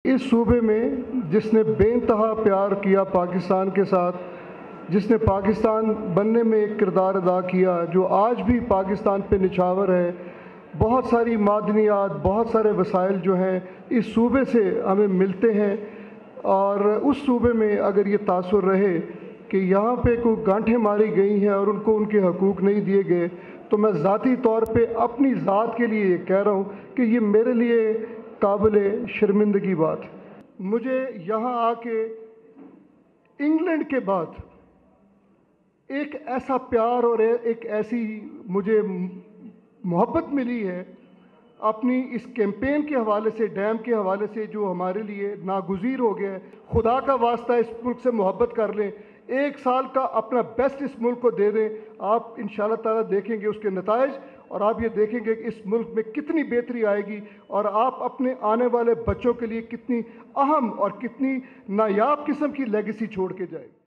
इस सूबे में जिसने बेइंतहा प्यार किया पाकिस्तान के साथ, जिसने पाकिस्तान बनने में एक किरदार अदा किया, जो आज भी पाकिस्तान पे निछावर है, बहुत सारी मादनियात, बहुत सारे वसाइल जो हैं इस सूबे से हमें मिलते हैं। और उस सूबे में अगर ये तासुर रहे कि यहाँ पे कोई गांठें मारी गई हैं और उनको उनके हकूक़ नहीं दिए गए, तो मैं ज़ाती तौर पे अपनी ज़ात के लिए ये कह रहा हूँ कि ये मेरे लिए काबिल शर्मिंदगी बात है। मुझे यहाँ आके इंग्लैंड के बाद एक ऐसा प्यार और एक ऐसी मुझे मोहब्बत मिली है अपनी इस कैंपेन के हवाले से, डैम के हवाले से, जो हमारे लिए नागुज़ीर हो गया है। खुदा का वास्ता इस मुल्क से मोहब्बत कर लें, एक साल का अपना बेस्ट इस मुल्क को दे दें। आप इंशाअल्लाह ताला देखेंगे उसके नताइज, और आप ये देखेंगे कि इस मुल्क में कितनी बेहतरी आएगी और आप अपने आने वाले बच्चों के लिए कितनी अहम और कितनी नायाब किस्म की लेगेसी छोड़ के जाएंगे।